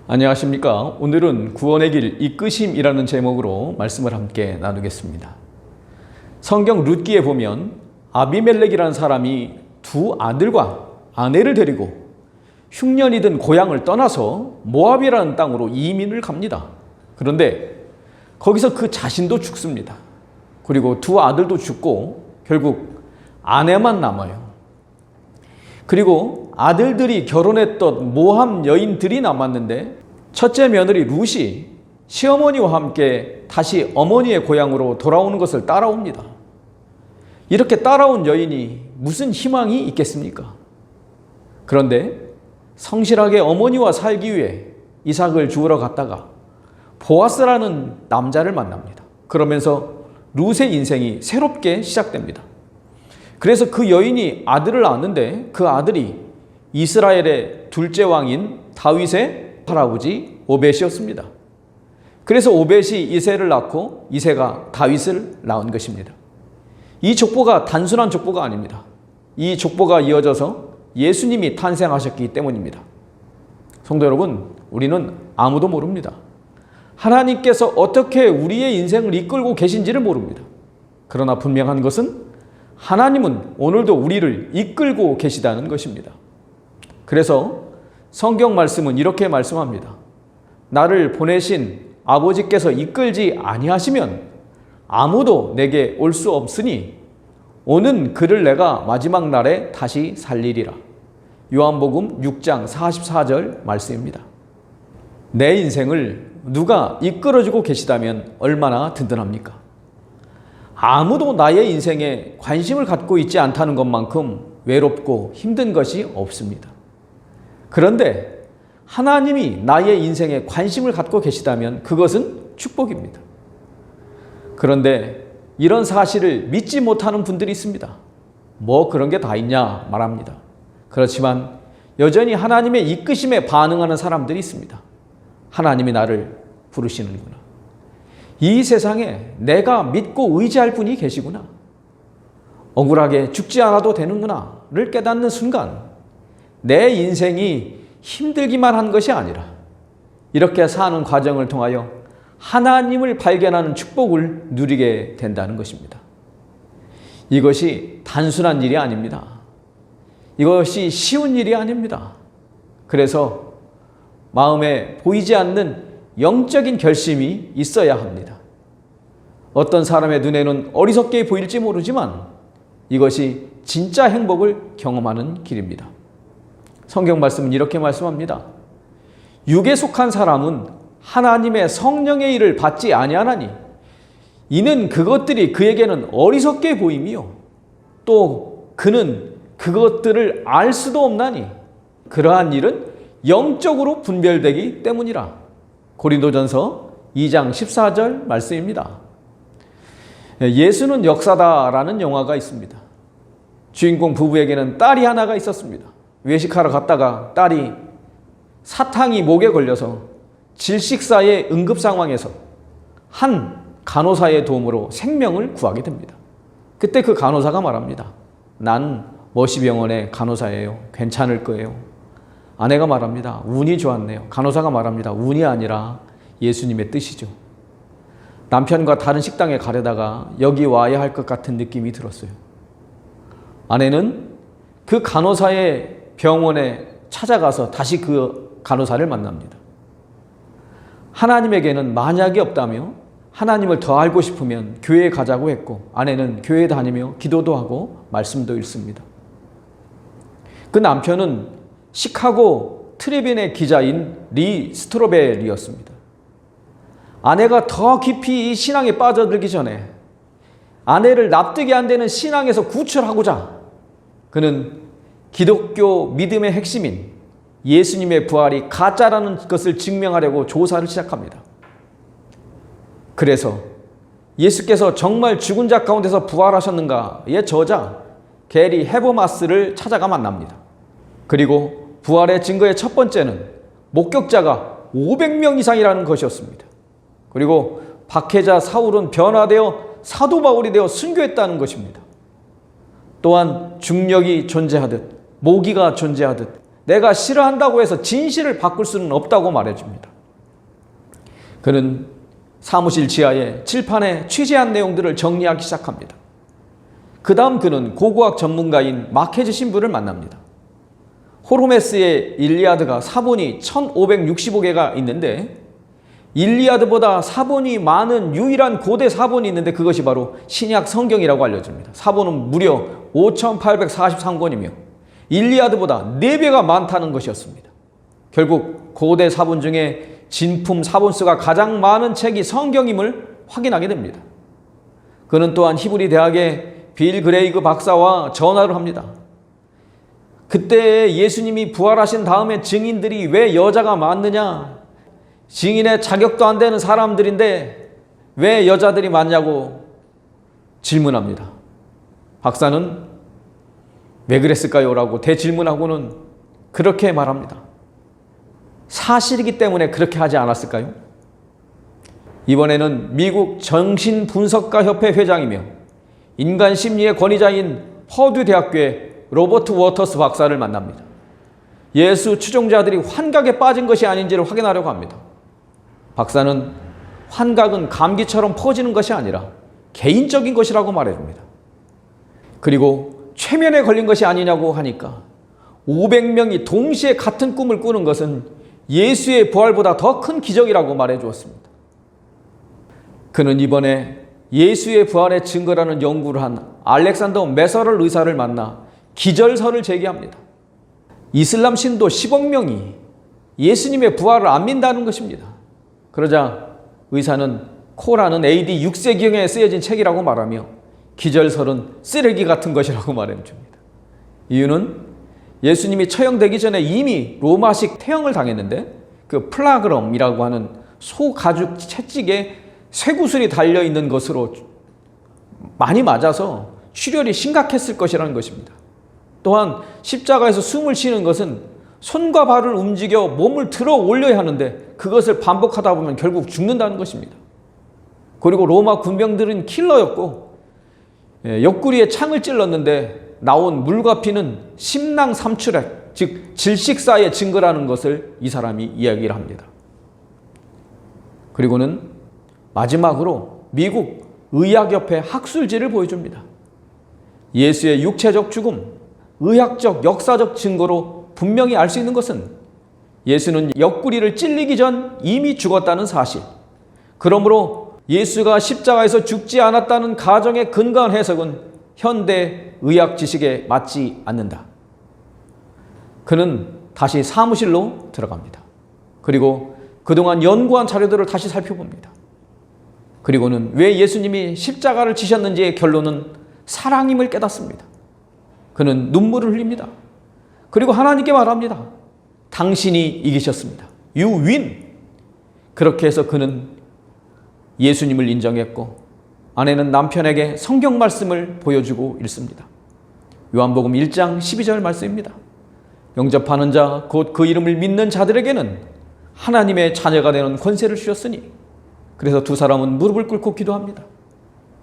안녕하십니까. 오늘은 구원의 길 이끄심이라는 제목으로 말씀을 함께 나누겠습니다. 성경 룻기에 보면 아비멜렉이라는 사람이 두 아들과 아내를 데리고 흉년이 든 고향을 떠나서 모압이라는 땅으로 이민을 갑니다. 그런데 거기서 그 자신도 죽습니다. 그리고 두 아들도 죽고 결국 아내만 남아요. 그리고 아들들이 결혼했던 모함 여인들이 남았는데 첫째 며느리 룻이 시어머니와 함께 다시 어머니의 고향으로 돌아오는 것을 따라옵니다. 이렇게 따라온 여인이 무슨 희망이 있겠습니까? 그런데 성실하게 어머니와 살기 위해 이삭을 주우러 갔다가 보아스라는 남자를 만납니다. 그러면서 룻의 인생이 새롭게 시작됩니다. 그래서 그 여인이 아들을 낳았는데 그 아들이 이스라엘의 둘째 왕인 다윗의 할아버지 오벳이었습니다. 그래서 오벳이 이새를 낳고 이새가 다윗을 낳은 것입니다. 이 족보가 단순한 족보가 아닙니다. 이 족보가 이어져서 예수님이 탄생하셨기 때문입니다. 성도 여러분, 우리는 아무도 모릅니다. 하나님께서 어떻게 우리의 인생을 이끌고 계신지를 모릅니다. 그러나 분명한 것은 하나님은 오늘도 우리를 이끌고 계시다는 것입니다. 그래서 성경 말씀은 이렇게 말씀합니다. 나를 보내신 아버지께서 이끌지 아니하시면 아무도 내게 올 수 없으니 오는 그를 내가 마지막 날에 다시 살리리라. 요한복음 6장 44절 말씀입니다. 내 인생을 누가 이끌어주고 계시다면 얼마나 든든합니까? 아무도 나의 인생에 관심을 갖고 있지 않다는 것만큼 외롭고 힘든 것이 없습니다. 그런데 하나님이 나의 인생에 관심을 갖고 계시다면 그것은 축복입니다. 그런데 이런 사실을 믿지 못하는 분들이 있습니다. 뭐 그런 게 다 있냐 말합니다. 그렇지만 여전히 하나님의 이끄심에 반응하는 사람들이 있습니다. 하나님이 나를 부르시는구나. 이 세상에 내가 믿고 의지할 분이 계시구나. 억울하게 죽지 않아도 되는구나를 깨닫는 순간 내 인생이 힘들기만 한 것이 아니라 이렇게 사는 과정을 통하여 하나님을 발견하는 축복을 누리게 된다는 것입니다. 이것이 단순한 일이 아닙니다. 이것이 쉬운 일이 아닙니다. 그래서 마음에 보이지 않는 영적인 결심이 있어야 합니다. 어떤 사람의 눈에는 어리석게 보일지 모르지만 이것이 진짜 행복을 경험하는 길입니다. 성경 말씀은 이렇게 말씀합니다. 육에 속한 사람은 하나님의 성령의 일을 받지 아니하나니 이는 그것들이 그에게는 어리석게 보임이요 또 그는 그것들을 알 수도 없나니 그러한 일은 영적으로 분별되기 때문이라. 고린도전서 2장 14절 말씀입니다. 예수는 역사다라는 영화가 있습니다. 주인공 부부에게는 딸이 하나가 있었습니다. 외식하러 갔다가 딸이 사탕이 목에 걸려서 질식사의 응급 상황에서 한 간호사의 도움으로 생명을 구하게 됩니다. 그때 그 간호사가 말합니다. 난 머시병원의 간호사예요. 괜찮을 거예요. 아내가 말합니다. 운이 좋았네요. 간호사가 말합니다. 운이 아니라 예수님의 뜻이죠. 남편과 다른 식당에 가려다가 여기 와야 할 것 같은 느낌이 들었어요. 아내는 그 간호사의 병원에 찾아가서 다시 그 간호사를 만납니다. 하나님에게는 만약이 없다며 하나님을 더 알고 싶으면 교회에 가자고 했고 아내는 교회에 다니며 기도도 하고 말씀도 읽습니다. 그 남편은 시카고 트리뷴의 기자인 리 스트로벨이었습니다. 아내가 더 깊이 이 신앙에 빠져들기 전에 아내를 납득이 안 되는 신앙에서 구출하고자 그는 기독교 믿음의 핵심인 예수님의 부활이 가짜라는 것을 증명하려고 조사를 시작합니다. 그래서 예수께서 정말 죽은 자 가운데서 부활하셨는가의 저자 게리 해버마스를 찾아가 만납니다. 그리고 부활의 증거의 첫 번째는 목격자가 500명 이상이라는 것이었습니다. 그리고 박해자 사울은 변화되어 사도 바울이 되어 순교했다는 것입니다. 또한 중력이 존재하듯 모기가 존재하듯 내가 싫어한다고 해서 진실을 바꿀 수는 없다고 말해줍니다. 그는 사무실 지하에 칠판에 취재한 내용들을 정리하기 시작합니다. 그 다음 그는 고고학 전문가인 마케즈 신부를 만납니다. 호르메스의 일리아드가 사본이 1565개가 있는데 일리아드보다 사본이 많은 유일한 고대 사본이 있는데 그것이 바로 신약 성경이라고 알려집니다. 사본은 무려 5843권이며 일리아드보다 4배가 많다는 것이었습니다. 결국 고대 사본 중에 진품 사본수가 가장 많은 책이 성경임을 확인하게 됩니다. 그는 또한 히브리 대학의 빌 그레이그 박사와 전화를 합니다. 그때 예수님이 부활하신 다음에 증인들이 왜 여자가 많느냐? 증인의 자격도 안 되는 사람들인데 왜 여자들이 많냐고 질문합니다. 박사는 왜 그랬을까요? 라고 대질문하고는 그렇게 말합니다. 사실이기 때문에 그렇게 하지 않았을까요? 이번에는 미국 정신분석가 협회 회장이며 인간 심리의 권위자인 퍼듀 대학교의 로버트 워터스 박사를 만납니다. 예수 추종자들이 환각에 빠진 것이 아닌지를 확인하려고 합니다. 박사는 환각은 감기처럼 퍼지는 것이 아니라 개인적인 것이라고 말해줍니다. 그리고 최면에 걸린 것이 아니냐고 하니까 500명이 동시에 같은 꿈을 꾸는 것은 예수의 부활보다 더 큰 기적이라고 말해주었습니다. 그는 이번에 예수의 부활의 증거라는 연구를 한 알렉산더 메서럴 의사를 만나 기절설을 제기합니다. 이슬람 신도 10억 명이 예수님의 부활을 안 믿는다는 것입니다. 그러자 의사는 코라는 AD 6세기경에 쓰여진 책이라고 말하며 기절설은 쓰레기 같은 것이라고 말해줍니다. 이유는 예수님이 처형되기 전에 이미 로마식 태형을 당했는데 그 플라그럼이라고 하는 소 가죽 채찍에 쇠구슬이 달려있는 것으로 많이 맞아서 출혈이 심각했을 것이라는 것입니다. 또한 십자가에서 숨을 쉬는 것은 손과 발을 움직여 몸을 들어 올려야 하는데 그것을 반복하다 보면 결국 죽는다는 것입니다. 그리고 로마 군병들은 킬러였고 옆구리에 창을 찔렀는데 나온 물과 피는 심낭삼출액, 즉 질식사의 증거라는 것을 이 사람이 이야기를 합니다. 그리고는 마지막으로 미국 의학협회 학술지를 보여줍니다. 예수의 육체적 죽음, 의학적, 역사적 증거로 분명히 알 수 있는 것은 예수는 옆구리를 찔리기 전 이미 죽었다는 사실. 그러므로 예수가 십자가에서 죽지 않았다는 가정의 근거한 해석은 현대 의학 지식에 맞지 않는다. 그는 다시 사무실로 들어갑니다. 그리고 그동안 연구한 자료들을 다시 살펴봅니다. 그리고는 왜 예수님이 십자가를 지셨는지의 결론은 사랑임을 깨닫습니다. 그는 눈물을 흘립니다. 그리고 하나님께 말합니다. 당신이 이기셨습니다. You win. 그렇게 해서 그는 예수님을 인정했고 아내는 남편에게 성경 말씀을 보여주고 있습니다. 요한복음 1장 12절 말씀입니다. 영접하는 자, 곧 그 이름을 믿는 자들에게는 하나님의 자녀가 되는 권세를 주셨으니. 그래서 두 사람은 무릎을 꿇고 기도합니다.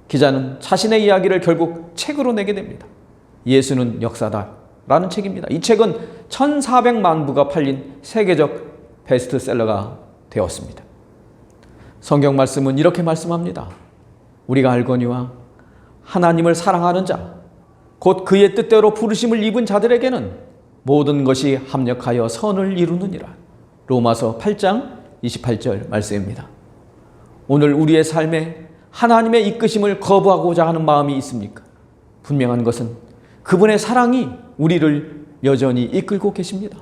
기자는 자신의 이야기를 결국 책으로 내게 됩니다. 예수는 역사다 라는 책입니다. 이 책은 1400만 부가 팔린 세계적 베스트셀러가 되었습니다. 성경 말씀은 이렇게 말씀합니다. 우리가 알거니와 하나님을 사랑하는 자, 곧 그의 뜻대로 부르심을 입은 자들에게는 모든 것이 합력하여 선을 이루느니라. 로마서 8장 28절 말씀입니다. 오늘 우리의 삶에 하나님의 이끄심을 거부하고자 하는 마음이 있습니까? 분명한 것은 그분의 사랑이 우리를 여전히 이끌고 계십니다.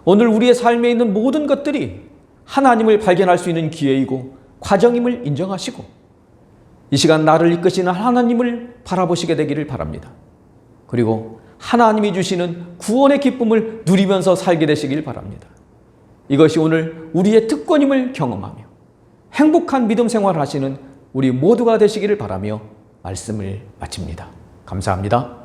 오늘 우리의 삶에 있는 모든 것들이 하나님을 발견할 수 있는 기회이고 과정임을 인정하시고 이 시간 나를 이끄시는 하나님을 바라보시게 되기를 바랍니다. 그리고 하나님이 주시는 구원의 기쁨을 누리면서 살게 되시길 바랍니다. 이것이 오늘 우리의 특권임을 경험하며 행복한 믿음 생활을 하시는 우리 모두가 되시기를 바라며 말씀을 마칩니다. 감사합니다.